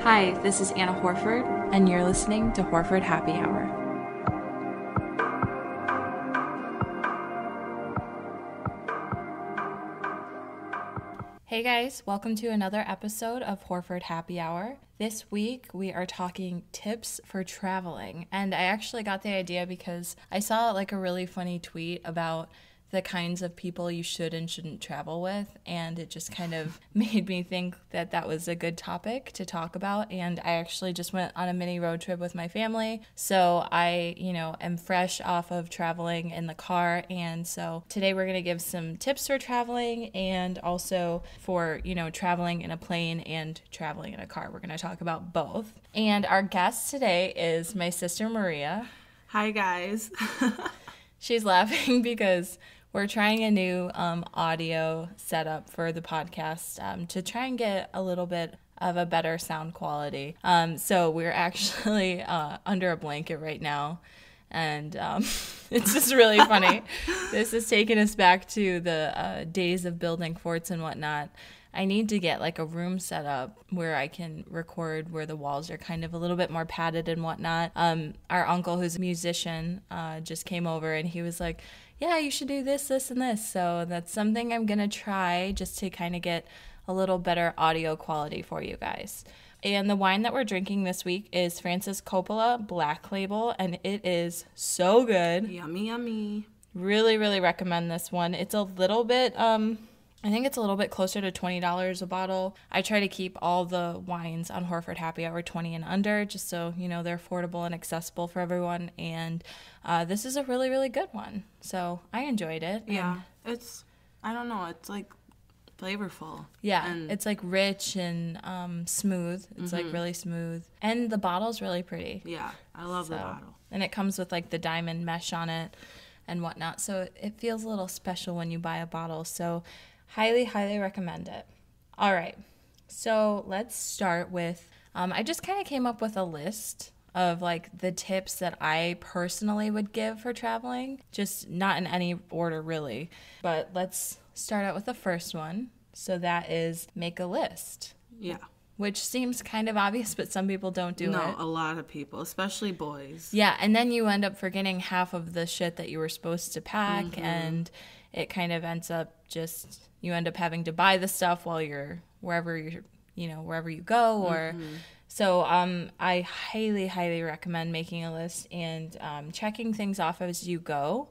Hi, this is Anna Horford, and you're listening to Horford Happy Hour. Hey guys, welcome to another episode of Horford Happy Hour. This week we are talking tips for traveling, and I actually got the idea because I saw like a really funny tweet about the kinds of people you should and shouldn't travel with, and it just kind of made me think that that was a good topic to talk about. And I actually just went on a mini road trip with my family, so I am fresh off of traveling in the car, and so today we're going to give some tips for traveling and also for traveling in a plane and traveling in a car. We're going to talk about both. And our guest today is my sister Maria. Hi guys. She's laughing because we're trying a new audio setup for the podcast to try and get a little bit of a better sound quality. So we're actually under a blanket right now, and it's just really funny. This is taking us back to the days of building forts and whatnot. I need to get like a room set up where I can record where the walls are kind of a little bit more padded and whatnot. Our uncle, who's a musician, just came over and he was like, yeah, you should do this, this, and this. So that's something I'm going to try just to kind of get a little better audio quality for you guys. And the wine that we're drinking this week is Francis Coppola Black Label, and it is so good. Yummy, yummy. Really, really recommend this one. It's a little bit... I think it's a little bit closer to $20 a bottle. I try to keep all the wines on Horford Happy Hour 20 and under, just so, they're affordable and accessible for everyone. And this is a really, really good one. So I enjoyed it. Yeah, it's like flavorful. Yeah, it's like rich and smooth. It's like really smooth. And the bottle's really pretty. Yeah, I love the bottle. And it comes with like the diamond mesh on it and whatnot. So it feels a little special when you buy a bottle. So highly, highly recommend it. All right, so let's start with, I just kind of came up with a list of like the tips that I personally would give for traveling, just not in any order really, but let's start out with the first one. So that is make a list. Yeah. Which seems kind of obvious, but some people don't do it. No, a lot of people, especially boys. Yeah, and then you end up forgetting half of the shit that you were supposed to pack, and it kind of ends up just, you end up having to buy the stuff while you're wherever you go, or so I highly, highly recommend making a list and checking things off as you go.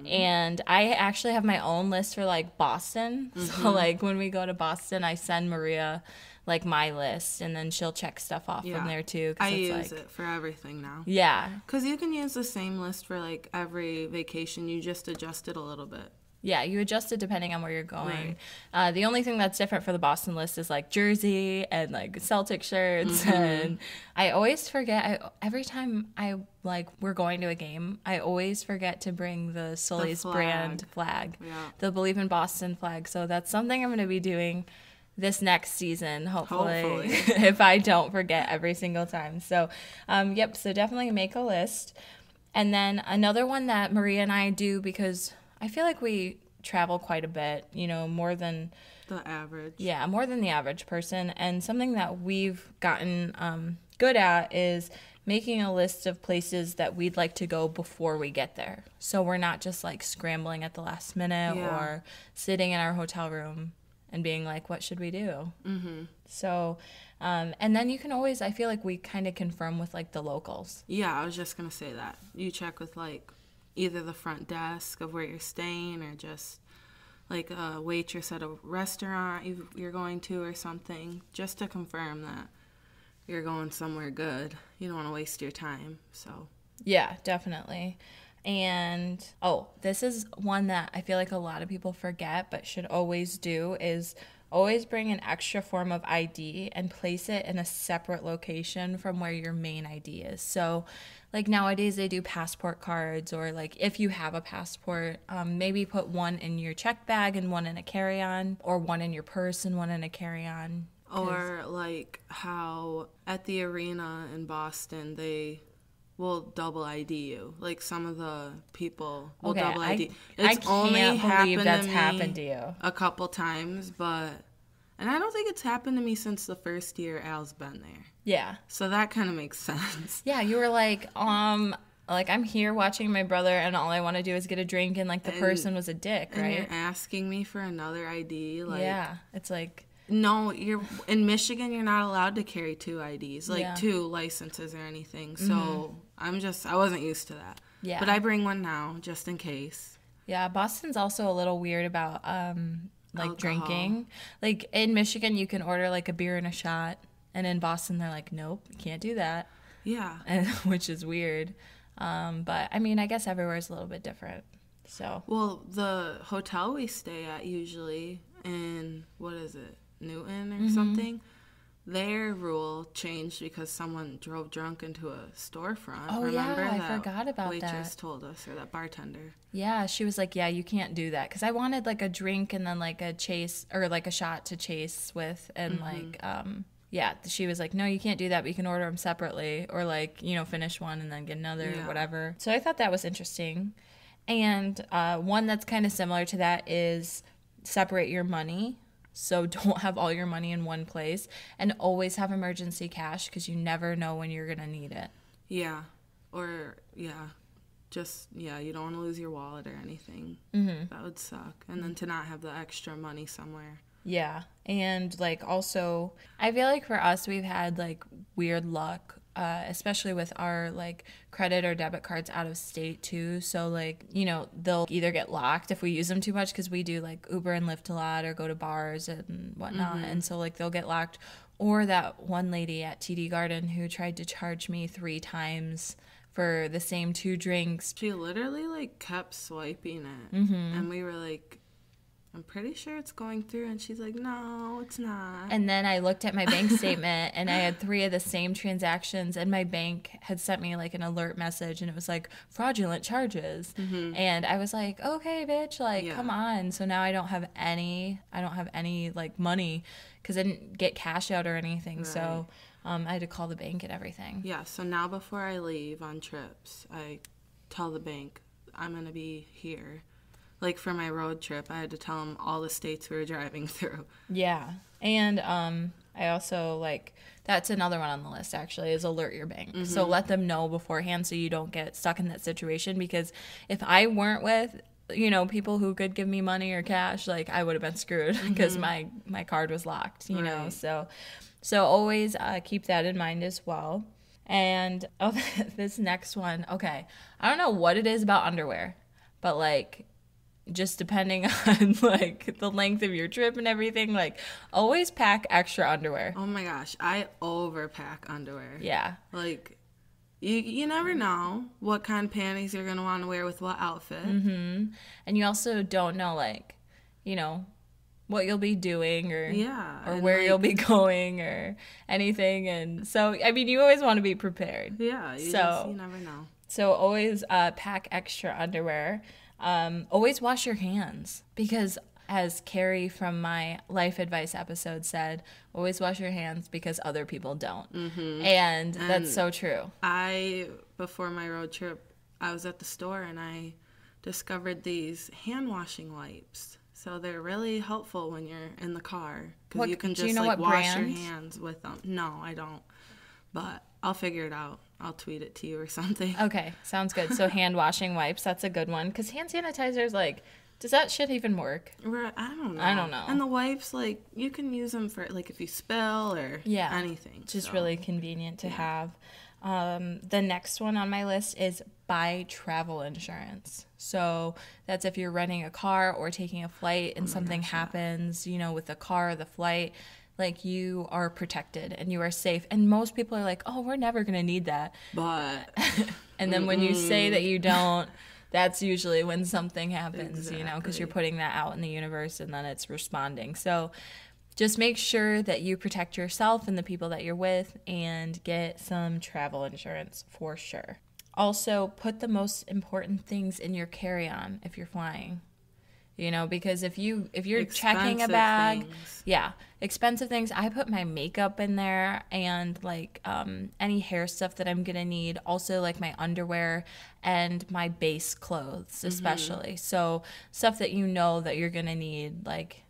And I actually have my own list for like Boston. So like when we go to Boston, I send Maria like my list, and then she'll check stuff off from there too. I use it for everything now. Yeah. Because you can use the same list for like every vacation. You just adjust it a little bit. Yeah, you adjust it depending on where you're going. Right. The only thing that's different for the Boston list is like jersey and like Celtic shirts. And I always forget, every time we're going to a game, I always forget to bring the Sully's brand flag, the Believe in Boston flag. So that's something I'm going to be doing this next season, hopefully. If I don't forget every single time. So, so definitely make a list. And then another one that Maria and I do, because I feel like we travel quite a bit, more than the average. Yeah, more than the average person. And something that we've gotten good at is making a list of places that we'd like to go before we get there. So we're not just like scrambling at the last minute or sitting in our hotel room and being like, what should we do? So, and then you can always, I feel like we kind of confirm with like the locals. Yeah, I was just going to say that. You check with like either the front desk of where you're staying or just like a waitress at a restaurant you're going to or something, just to confirm that you're going somewhere good. You don't want to waste your time. So yeah, definitely. And this is one that I feel like a lot of people forget but should always do, is always bring an extra form of ID and place it in a separate location from where your main ID is. So like nowadays they do passport cards, or like if you have a passport, maybe put one in your check bag and one in a carry-on, or one in your purse and one in a carry-on. Or like how at the arena in Boston they will double ID you. Like some of the people will double ID. I can't believe that's happened to you a couple times, but And I don't think it's happened to me since the first year Al's been there. Yeah. So that kind of makes sense. Yeah, you were like, I'm here watching my brother, and all I want to do is get a drink, and, like, the person was a dick, right? And you're asking me for another ID. Like, yeah, it's like... No, you're in Michigan, you're not allowed to carry 2 IDs, like Yeah. 2 licenses or anything. So I wasn't used to that. Yeah. But I bring one now, just in case. Yeah, Boston's also a little weird about, like, Alcohol. drinking. Like, in Michigan, you can order, like, a beer and a shot. And in Boston, they're like, nope, you can't do that. Yeah. Which is weird. But, I mean, I guess everywhere is a little bit different. So. Well, the hotel we stay at usually in, what is it, Newton or something, their rule changed because someone drove drunk into a storefront. Oh, Remember yeah, I that forgot about waitress that. told us, or that bartender. Yeah, she was like, yeah, you can't do that. Because I wanted, like, a drink and then, like, a chase, or, like, a shot to chase with. And, like, yeah, she was like, no, you can't do that, but you can order them separately. Or, like, you know, finish one and then get another or whatever. So I thought that was interesting. And one that's kind of similar to that is separate your money. So don't have all your money in one place. And always have emergency cash because you never know when you're going to need it. Yeah. Or, yeah. Just, yeah, you don't want to lose your wallet or anything. That would suck. And then to not have the extra money somewhere. Yeah. And, like, also, I feel like for us, we've had, like, weird luck, especially with our, like, credit or debit cards out of state, too. So, like, you know, they'll either get locked if we use them too much because we do, like, Uber and Lyft a lot or go to bars and whatnot. And so, like, they'll get locked. Or that one lady at TD Garden who tried to charge me 3 times for the same 2 drinks. She literally, like, kept swiping it. And we were like, I'm pretty sure it's going through. And she's like, no, it's not. And then I looked at my bank statement, and I had 3 of the same transactions, and my bank had sent me, like, an alert message, and it was like, fraudulent charges. And I was like, okay, bitch, like, come on. So now I don't have any, like, money because I didn't get cash out or anything. Right. So I had to call the bank and everything. Yeah, so now before I leave on trips, I tell the bank I'm going to be here. Like, for my road trip, I had to tell them all the states we were driving through. Yeah. And I also, like, that's another one on the list, actually, is alert your bank. So let them know beforehand so you don't get stuck in that situation. Because if I weren't with, you know, people who could give me money or cash, like, I would have been screwed because my card was locked, you know. So always keep that in mind as well. And, this next one, okay. I don't know what it is about underwear, but, like, just depending on, like, the length of your trip and everything, like, always pack extra underwear. Oh my gosh, I overpack underwear. Yeah. Like, you never know what kind of panties you're going to want to wear with what outfit. And you also don't know, like, you know, what you'll be doing or where, like, you'll be going or anything. And so, I mean, you always want to be prepared. Yeah, you never know. So always pack extra underwear. Always wash your hands because, as Carrie from my life advice episode said, always wash your hands because other people don't. And that's so true. Before my road trip, I was at the store and I discovered these hand washing wipes. So they're really helpful when you're in the car because you can just, like, wash your hands with them. No, I don't. But I'll figure it out. I'll tweet it to you or something. Okay, sounds good. So hand washing wipes, that's a good one. Because hand sanitizers, like, does that shit even work? Right, I don't know. And the wipes, like, you can use them for, like, if you spill or anything. Just really convenient to have. The next one on my list is buy travel insurance. So that's if you're renting a car or taking a flight and something happens, you know, with the car or the flight. Like, you are protected and you are safe. And most people are like, oh, we're never going to need that. But. And then when you say that you don't, that's usually when something happens, you know, because you're putting that out in the universe and then it's responding. So just make sure that you protect yourself and the people that you're with and get some travel insurance for sure. Also, put the most important things in your carry-on if you're flying. You know, because if you're checking a bag, expensive things. I put my makeup in there and, like, any hair stuff that I'm gonna need. Also, like, my underwear and my base clothes, especially. So stuff that you know that you're gonna need, like,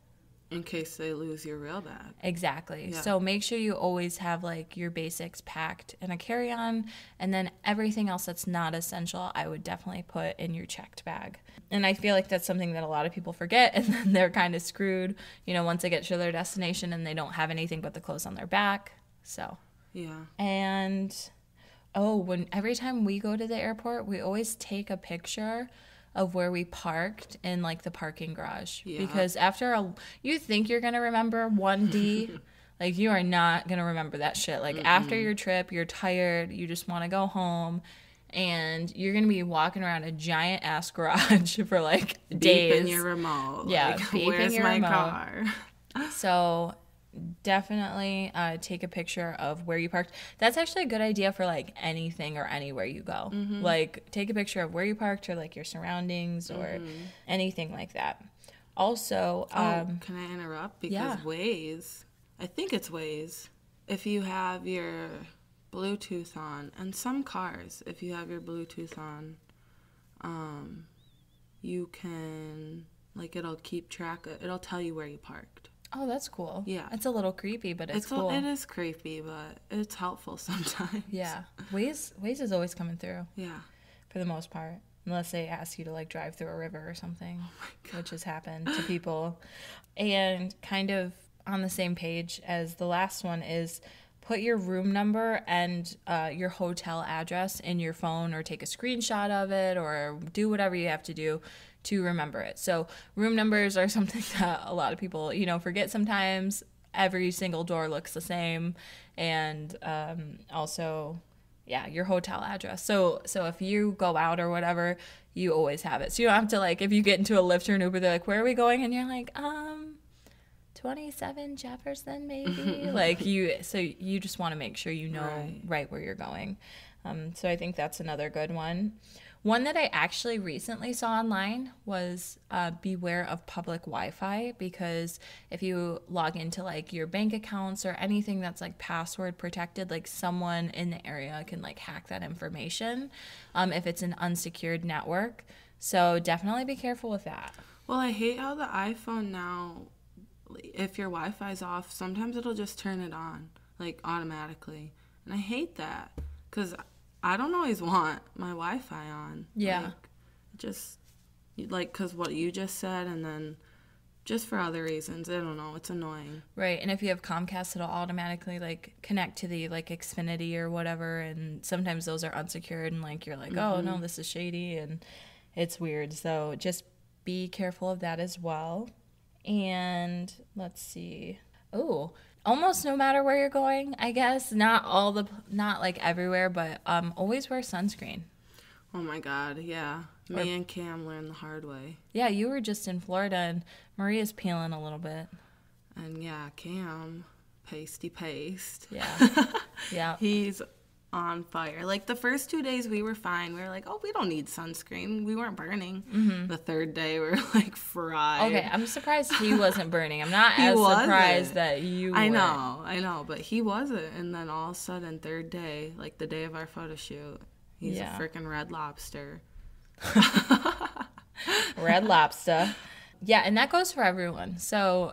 In case they lose your real bag. Exactly. Yeah. So make sure you always have like your basics packed in a carry-on, and then everything else that's not essential, I would definitely put in your checked bag. And I feel like that's something that a lot of people forget, and then they're kind of screwed, once they get to their destination and they don't have anything but the clothes on their back. So. Yeah. And every time we go to the airport, we always take a picture of where we parked in like the parking garage. Yeah. Because you think you're going to remember 1D, like you are not going to remember that shit. Like after your trip, you're tired, you just want to go home, and you're going to be walking around a giant ass garage for like days. Beeping your remote. Yeah. Like, Beeping where's your my remote. car? So definitely take a picture of where you parked. That's actually a good idea for like anything or anywhere you go. Like take a picture of where you parked or like your surroundings or anything like that. Also, can I interrupt? Because yeah. Waze, I think it's Waze, if you have your Bluetooth on, and some cars, if you have your Bluetooth on, you can, like, it'll keep track of, it'll tell you where you parked. Oh, that's cool. Yeah. It's a little creepy, but it's cool. It is creepy, but it's helpful sometimes. Yeah. Waze is always coming through. Yeah. For the most part. Unless they ask you to like drive through a river or something, which has happened to people. And kind of on the same page as the last one is put your room number and your hotel address in your phone, or take a screenshot of it, or do whatever you have to do to remember it. So room numbers are something that a lot of people, forget sometimes. Every single door looks the same. And also, yeah, your hotel address. So if you go out or whatever, you always have it. So you don't have to, like, if you get into a Lyft or an Uber, they're like, where are we going? And you're like, 27 Jefferson, maybe. So you just want to make sure you know right where you're going. So I think that's another good one. One that I actually recently saw online was beware of public Wi-Fi, because if you log into like your bank accounts or anything that's like password protected, like someone in the area can like hack that information if it's an unsecured network. So definitely be careful with that. Well, I hate how the iPhone now, if your Wi-Fi's off, sometimes it'll just turn it on, like automatically. And I hate that, because I don't always want my Wi-Fi on. Yeah. Because what you just said, and then just for other reasons. I don't know. It's annoying. Right. And if you have Comcast, it'll automatically like connect to the like Xfinity or whatever. And sometimes those are unsecured, and like you're like, oh no, this is shady, and it's weird. So just be careful of that as well. And let's see. Oh, almost no matter where you're going, I guess. Not like everywhere, but always wear sunscreen. Oh my God, yeah. Me and Cam learned the hard way. Yeah, you were just in Florida, and Maria's peeling a little bit. And yeah, Cam, pasty paste. Yeah. Yeah. He's on fire. Like the first 2 days we were fine. We were like, oh, we don't need sunscreen. We weren't burning. Mm-hmm. The third day we were like fried. Okay, I'm surprised he wasn't burning. I'm not as surprised that you were. I know, but he wasn't. And then all of a sudden, third day, like the day of our photo shoot, he's a freaking Red Lobster. Red Lobster. Yeah, and that goes for everyone. So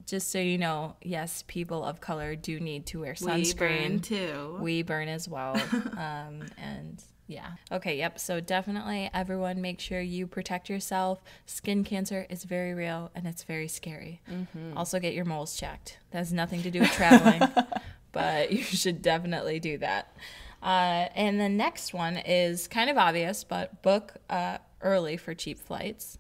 just so you know, yes, people of color do need to wear sunscreen. We burn too. We burn as well. And yeah. Okay, yep. So definitely everyone make sure you protect yourself. Skin cancer is very real, and it's very scary. Mm-hmm. Also get your moles checked. That has nothing to do with traveling, but you should definitely do that. And the next one is kind of obvious, but book early for cheap flights.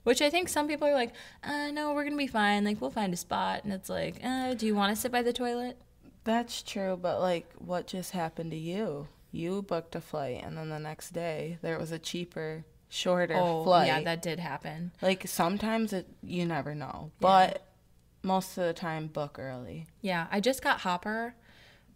Which I think some people are like, no, we're going to be fine. Like, we'll find a spot. And it's like, do you want to sit by the toilet? That's true, but, like, what just happened to you? You booked a flight, and then the next day there was a cheaper, shorter flight. Yeah, that did happen. Like, sometimes you never know. But most of the time, book early. Yeah, I just got Hopper,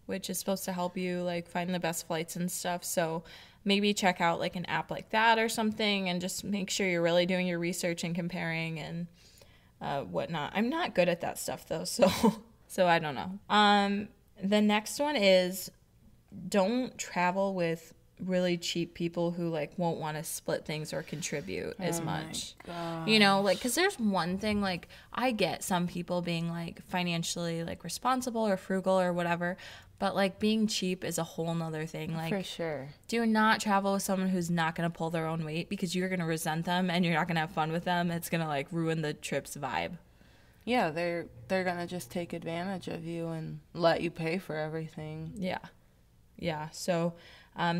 which is supposed to help you, like, find the best flights and stuff. So maybe check out like an app like that or something, and just make sure you're really doing your research and comparing and whatnot. I'm not good at that stuff though, so I don't know. The next one is don't travel with really cheap people who like won't want to split things or contribute as Oh much. my gosh. You know, like, because there's one thing, like, I get some people being like financially like responsible or frugal or whatever, but like being cheap is a whole nother thing. Like, For sure. do not travel with someone who's not going to pull their own weight, because you're going to resent them and you're not going to have fun with them. It's going to like ruin the trip's vibe. Yeah, they're gonna just take advantage of you and let you pay for everything. Yeah. So,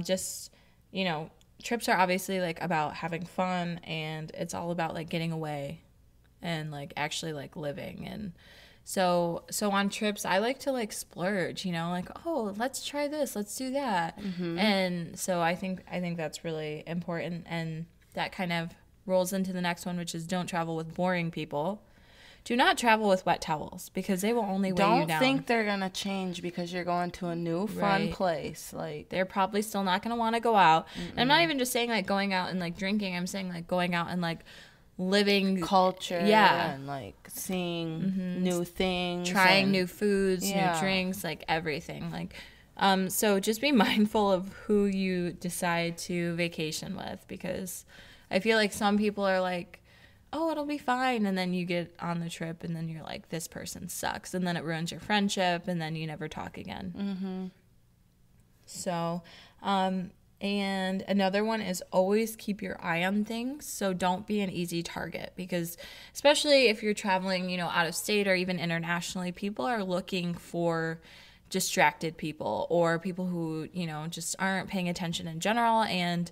just, you know, trips are obviously like about having fun, and it's all about like getting away and like actually like living. And so on trips, I like to like splurge, you know, like, oh, let's try this, let's do that. And so I think that's really important, and that kind of rolls into the next one, which is don't travel with boring people. Do not travel with wet towels, because they will only weigh you down. Don't think they're gonna change because you're going to a new fun Right. place. Like, They're probably still not going to want to go out. And I'm not even just saying like going out and like drinking. I'm saying like going out and like living culture, Yeah. and like seeing new things, trying and new foods, Yeah. new drinks, like everything. Like, so just be mindful of who you decide to vacation with, because I feel like some people are like, oh, it'll be fine, and then you get on the trip and then you're like, this person sucks, and then it ruins your friendship, and then you never talk again. So, and another one is always keep your eye on things. So don't be an easy target, because especially if you're traveling, you know, out of state or even internationally, people are looking for distracted people, or people who, you know, just aren't paying attention in general, and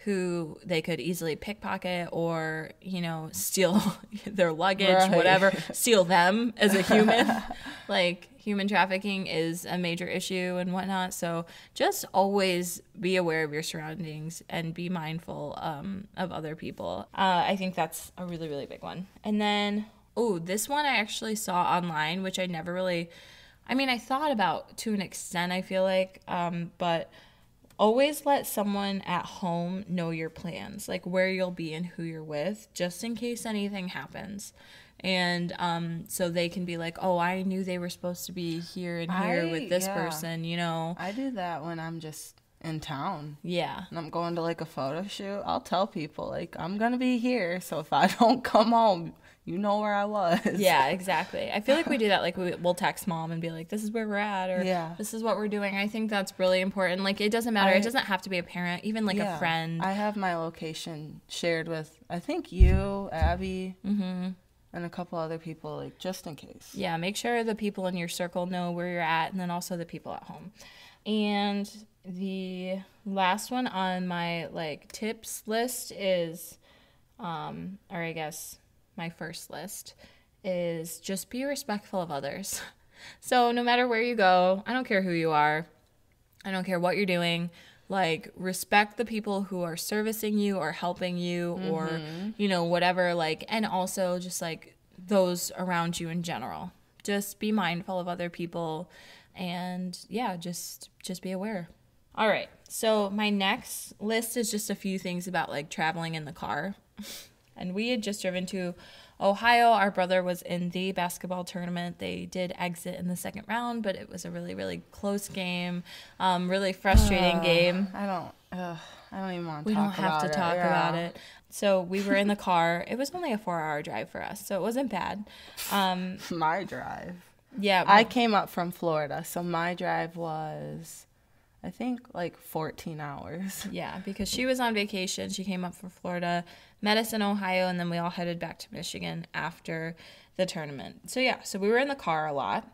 who they could easily pickpocket or, you know, steal their luggage, Right. whatever, steal them as a human. Like, human trafficking is a major issue and whatnot. So just always be aware of your surroundings and be mindful of other people. I think that's a really, really big one. And then, this one I actually saw online, which I never really, I mean, I thought about to an extent, I feel like, but always let someone at home know your plans, like where you'll be and who you're with, just in case anything happens. And so they can be like, oh, I knew they were supposed to be here and here with this person, you know. I do that when I'm just in town. Yeah. And I'm going to like a photo shoot. I'll tell people, like, I'm going to be here. So if I don't come home, you know where I was. Yeah, exactly. I feel like we do that. Like, we'll text mom and be like, this is where we're at, or this is what we're doing. I think that's really important. Like, it doesn't matter. It doesn't have to be a parent, even like a friend. I have my location shared with, I think, you, Abby, and a couple other people, like, just in case. Yeah, make sure the people in your circle know where you're at, and then also the people at home. And the last one on my, like, tips list is, or I guess my first list is just be respectful of others. So no matter where you go, I don't care who you are, I don't care what you're doing, like, respect the people who are servicing you or helping you or, you know, whatever, like, and also just like those around you in general. Just be mindful of other people, and yeah, just be aware. All right, so my next list is just a few things about like traveling in the car. And we had just driven to Ohio. Our brother was in the basketball tournament. They did exit in the second round, but it was a really, really close game, really frustrating game. I don't even want to talk about it. We don't have to talk about it. So we were in the car. It was only a 4-hour drive for us, so it wasn't bad. My drive. Yeah. I came up from Florida, so my drive was, I think, like 14 hours. Yeah, because she was on vacation. She came up from Florida, met us in Ohio, and then we all headed back to Michigan after the tournament. So yeah, so we were in the car a lot.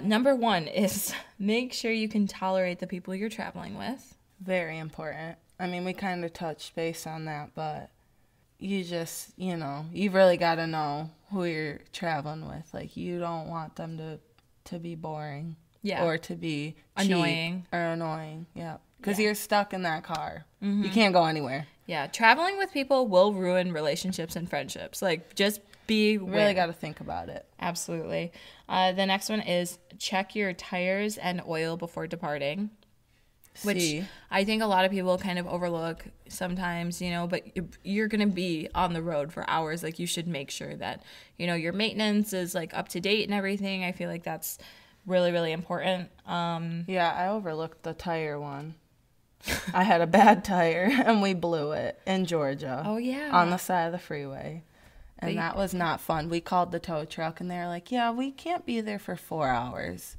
Number one is make sure you can tolerate the people you're traveling with. Very important. I mean, we kind of touched base on that, but you just, you know, you really got to know who you're traveling with. Like, you don't want them to be boring. Yeah. Or to be annoying. Or annoying, yeah. Because you're stuck in that car. You can't go anywhere. Yeah, traveling with people will ruin relationships and friendships. Like, just be aware. You really got to think about it. Absolutely. The next one is check your tires and oil before departing. Which I think a lot of people kind of overlook sometimes, you know, but you're going to be on the road for hours. Like, you should make sure that, you know, your maintenance is like up to date and everything. I feel like that's really, really important. Yeah, I overlooked the tire one. I had a bad tire and we blew it in Georgia. Oh, yeah. On the side of the freeway. And that was not fun. We called the tow truck and they were like, yeah, we can't be there for 4 hours.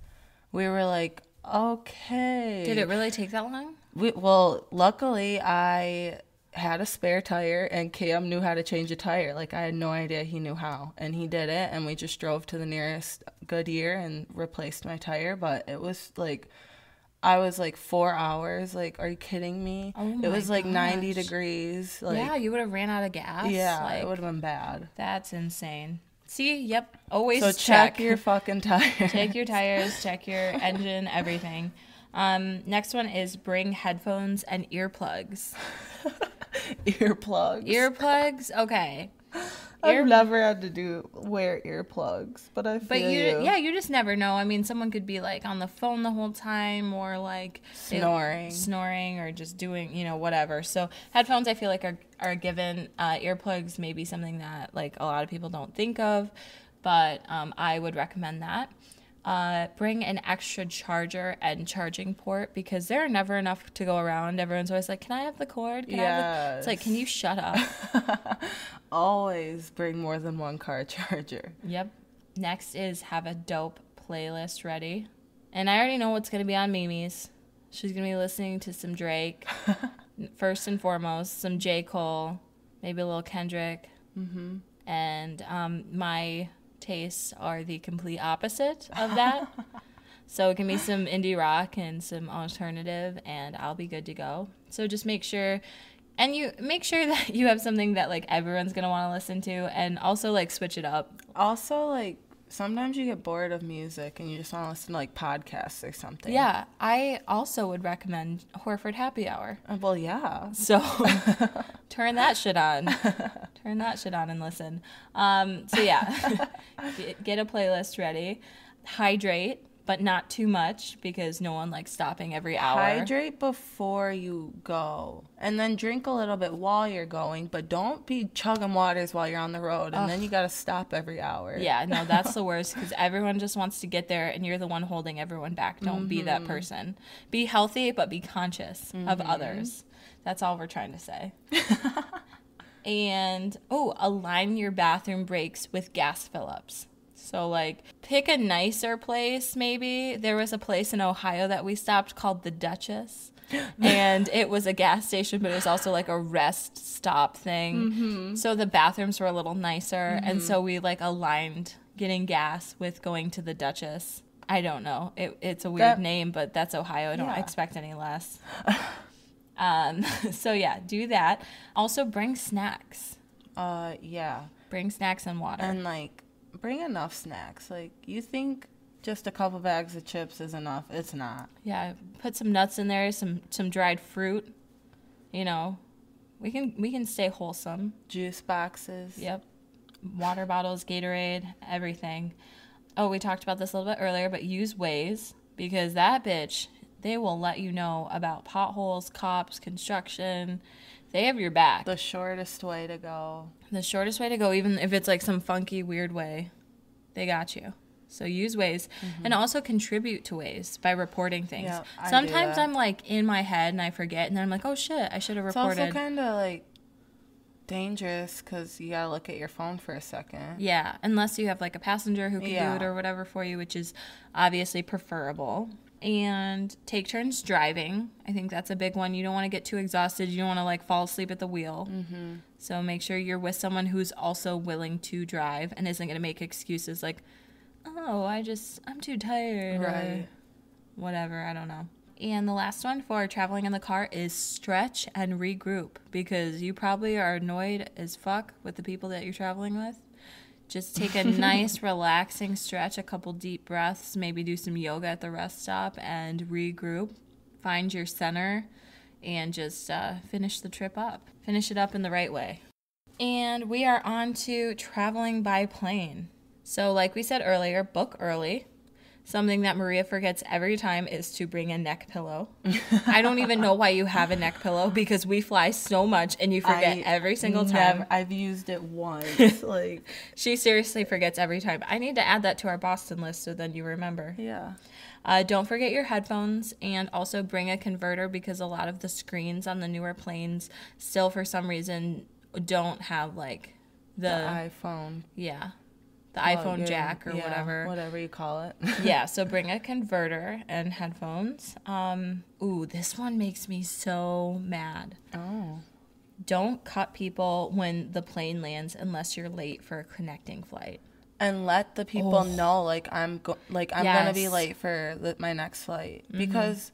We were like, okay. Did it really take that long? Well, luckily I had a spare tire and Cam knew how to change a tire. Like, I had no idea he knew how. And he did it, and we just drove to the nearest Goodyear and replaced my tire. But it was like, I was like 4 hours. Like, are you kidding me? Oh my It was like gosh. 90 degrees. Like, Yeah, you would have ran out of gas. yeah, Like, it would have been bad. that's insane. See, yep, always So check your fucking tires. Check your tires, check your engine, everything. Next one is bring headphones and earplugs. Earplugs. Earplugs, okay. I've never had to wear earplugs, but I feel you just never know. I mean, someone could be like on the phone the whole time, or like snoring, or just doing, whatever. So headphones, I feel like are given. Earplugs may be something that like a lot of people don't think of, but I would recommend that. Bring an extra charger and charging port, because there are never enough to go around. Everyone's always like, can I have the cord? It's like, can you shut up? Always bring more than one car charger. Yep. Next is have a dope playlist ready. And I already know what's going to be on Mimi's. She's going to be listening to some Drake, first and foremost, some J. Cole, maybe a little Kendrick. Mm-hmm. And my tastes are the complete opposite of that. So it can be some indie rock and some alternative, and I'll be good to go. So just make sure that you have something that like everyone's gonna want to listen to, and also like switch it up. Also, like, sometimes you get bored of music and you just want to listen to like podcasts or something. Yeah, I also would recommend Horford Happy Hour. Well, yeah. So turn that shit on. Turn that shit on and listen. So yeah, get a playlist ready. Hydrate, but not too much, because no one likes stopping every hour. Hydrate before you go, and then drink a little bit while you're going, but don't be chugging waters while you're on the road, and then you got to stop every hour. Yeah, no, that's the worst, because everyone just wants to get there, and you're the one holding everyone back. Don't be that person. Be healthy, but be conscious of others. That's all we're trying to say. And, align your bathroom breaks with gas fill-ups. So, like, pick a nicer place, maybe. There was a place in Ohio that we stopped called the Duchess. And it was a gas station, but it was also, like, a rest stop thing. Mm-hmm. So the bathrooms were a little nicer. Mm-hmm. And so we, like, aligned getting gas with going to the Duchess. I don't know. It's a weird name, but that's Ohio. I don't expect any less. So, yeah, do that. Also, bring snacks. Yeah. Bring snacks and water. And, like, bring enough snacks. Like, you think just a couple bags of chips is enough. It's not. Yeah, put some nuts in there, some dried fruit. We can stay wholesome. Juice boxes. Yep. Water bottles, Gatorade, everything. Oh, we talked about this a little bit earlier, but use Waze, because that bitch, they will let you know about potholes, cops, construction. They have your back. The shortest way to go. The shortest way to go, even if it's like some funky, weird way. They got you. So use Waze. Mm-hmm. And also contribute to Waze by reporting things. Yeah, sometimes I'm like in my head and I forget, and then I'm like, oh shit, I should have reported. It's also kind of like dangerous, because you gotta look at your phone for a second. Yeah, unless you have like a passenger who can do it or whatever for you, which is obviously preferable. And take turns driving. I think that's a big one. You don't want to get too exhausted. You don't want to like fall asleep at the wheel. Mm-hmm. So make sure you're with someone who's also willing to drive and isn't going to make excuses like, oh, I'm too tired. Right. Or whatever. I don't know. And the last one for traveling in the car is stretch and regroup, because you probably are annoyed as fuck with the people that you're traveling with. Just take a nice, relaxing stretch, a couple deep breaths, maybe do some yoga at the rest stop, and regroup. Find your center, and just finish the trip up. Finish it up in the right way. And we are on to traveling by plane. So like we said earlier, book early. Something that Maria forgets every time is to bring a neck pillow. I don't even know why you have a neck pillow because we fly so much and you forget every single time. I've used it once. Like, she seriously forgets every time. I need to add that to our Boston list so then you remember. Yeah. Don't forget your headphones, and also bring a converter because a lot of the screens on the newer planes still for some reason don't have like the iPhone. Yeah. The iPhone jack or whatever you call it. Yeah, so bring a converter and headphones. Ooh, this one makes me so mad. Oh. Don't cut people when the plane lands unless you're late for a connecting flight. And let the people know, I'm gonna be late for my next flight. Because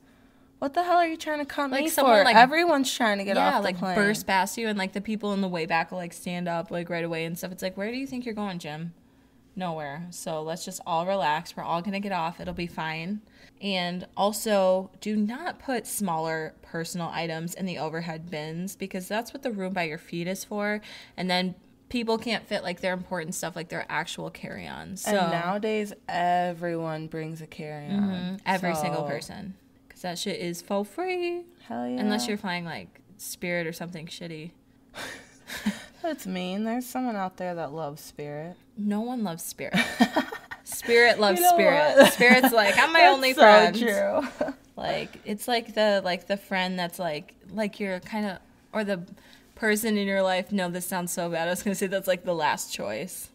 what the hell are you trying to cut me for? Everyone's trying to get off the plane. Burst past you, and the people in the way back will stand up right away and stuff. It's where do you think you're going, Jim? Nowhere. So let's just all relax. We're all going to get off. It'll be fine. And also, do not put smaller personal items in the overhead bins because that's what the room by your feet is for. And then people can't fit their important stuff, their actual carry-ons. So, and nowadays, everyone brings a carry-on. Every single person. Because that shit is for free. Hell yeah. Unless you're flying Spirit or something shitty. That's mean. There's someone out there that loves Spirit. No one loves Spirit. Spirit loves Spirit. What? Spirit's I'm my only friend. True. It's the friend that's you're kind of, or the person in your life. No, this sounds so bad. I was gonna say that's the last choice.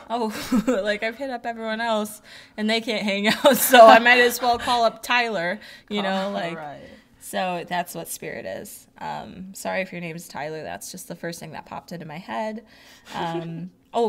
I've hit up everyone else and they can't hang out, so I might as well call up Tyler. Right. So that's what Spirit is. Sorry if your name is Tyler. That's just the first thing that popped into my head.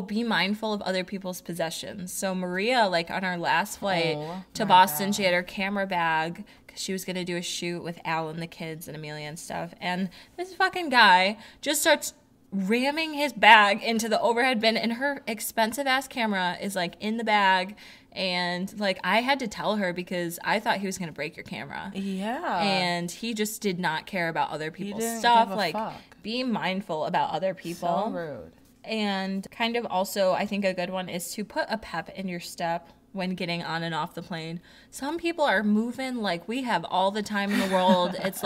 Be mindful of other people's possessions. So Maria, on our last flight to Boston, she had her camera bag because she was going to do a shoot with Al and the kids and Amelia and stuff. And this fucking guy just starts ramming his bag into the overhead bin, and her expensive-ass camera is, in the bag. And, I had to tell her because I thought he was going to break your camera. Yeah. And he just did not care about other people's stuff. Give a fuck. Be mindful about other people. So rude. And kind of also, I think a good one is to put a pep in your step when getting on and off the plane. Some people are moving we have all the time in the world. It's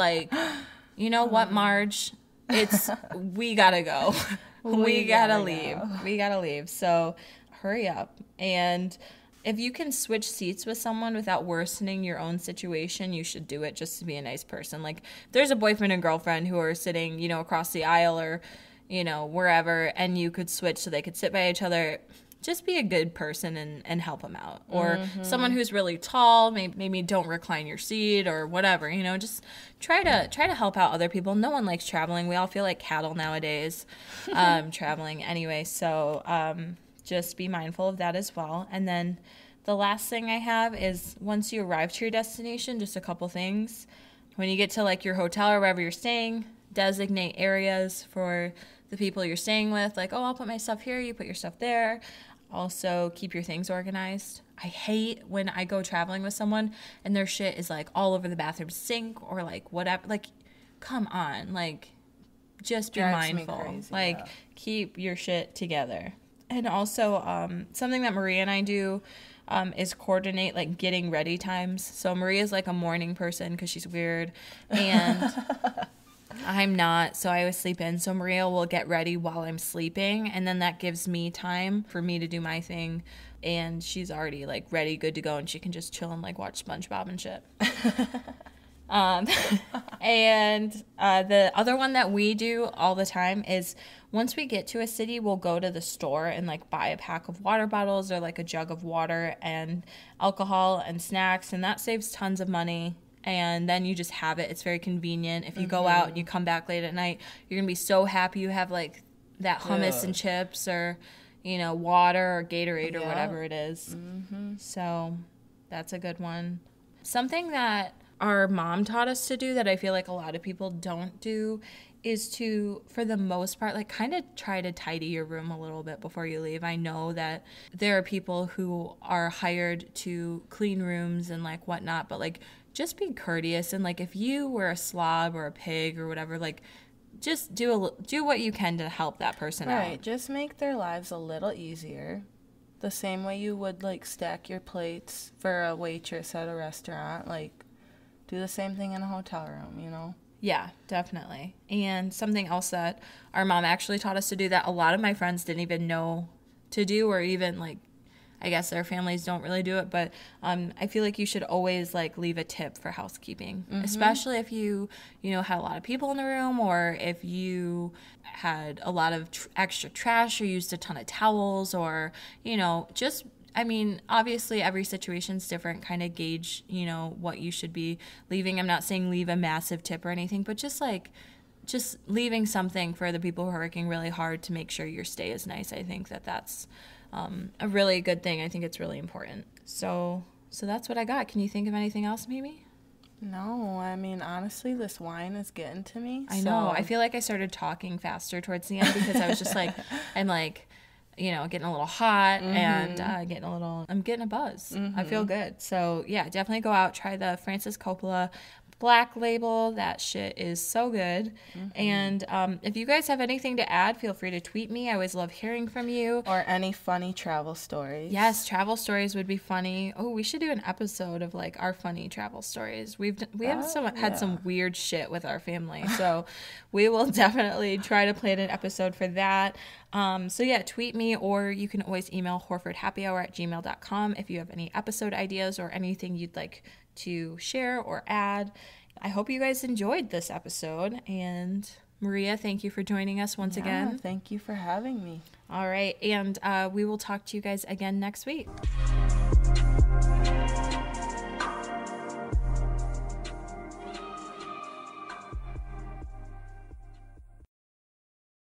you know what, Marge? We gotta go. We gotta leave. We gotta leave. So hurry up. And if you can switch seats with someone without worsening your own situation, you should do it just to be a nice person. If there's a boyfriend and girlfriend who are sitting, across the aisle or, wherever, and you could switch so they could sit by each other, just be a good person and help them out. Or someone who's really tall, maybe don't recline your seat or whatever, just try to help out other people. No one likes traveling. We all feel like cattle nowadays, traveling anyway. So, just be mindful of that as well. And then the last thing I have is once you arrive to your destination, just a couple things. When you get to your hotel or wherever you're staying, designate areas for the people you're staying with. I'll put my stuff here, you put your stuff there. Also, keep your things organized. I hate when I go traveling with someone and their shit is all over the bathroom sink or whatever. Come on. Just be mindful. Crazy, keep your shit together. And also, something that Maria and I do is coordinate, getting ready times. So Maria's, a morning person because she's weird. And I'm not, so I always sleep in. So Maria will get ready while I'm sleeping. And then that gives me time for me to do my thing. And she's already, ready, good to go. And she can just chill and, watch SpongeBob and shit. And the other one that we do all the time is once we get to a city, we'll go to the store and buy a pack of water bottles or a jug of water and alcohol and snacks, and that saves tons of money. And then you just have it. It's very convenient. If you go out and you come back late at night, you're gonna be so happy you have that hummus and chips or water or Gatorade or whatever it is. So that's a good one. Something that our mom taught us to do that I feel a lot of people don't do is to, for the most part, kind of try to tidy your room a little bit before you leave. I know that there are people who are hired to clean rooms and whatnot, but just be courteous. And if you were a slob or a pig or whatever, just do what you can to help that person out. Right. Just make their lives a little easier. The same way you would, like, stack your plates for a waitress at a restaurant, like, do the same thing in a hotel room, you know? Yeah, definitely. And something else that our mom actually taught us to do that a lot of my friends didn't even know to do, or even, like, I guess their families don't really do it, but I feel like you should always, like, leave a tip for housekeeping, especially if you had a lot of people in the room, or if you had a lot of extra trash or used a ton of towels, or, just, I mean, obviously every situation's different, kind of gauge, what you should be leaving. I'm not saying leave a massive tip or anything, but just leaving something for the people who are working really hard to make sure your stay is nice. I think that's a really good thing. I think it's really important. So that's what I got. Can you think of anything else maybe? No, I mean, honestly, this wine is getting to me. I know. I feel like I started talking faster towards the end because I was just like, I'm like, getting a little hot and I'm getting a buzz. I feel good. So yeah, definitely go out, try the Francis Coppola Black Label. That shit is so good. And if you guys have anything to add, feel free to tweet me. I always love hearing from you. Or any funny travel stories. Yes, travel stories would be funny. Oh, we should do an episode of, like, our funny travel stories. We have had some weird shit with our family, so we will definitely try to plan an episode for that. So yeah, tweet me, or you can always email horfordhappyhour@gmail.com if you have any episode ideas or anything you'd like to share or add. I hope you guys enjoyed this episode, and Maria, thank you for joining us once again. Thank you for having me. All right, and we will talk to you guys again next week.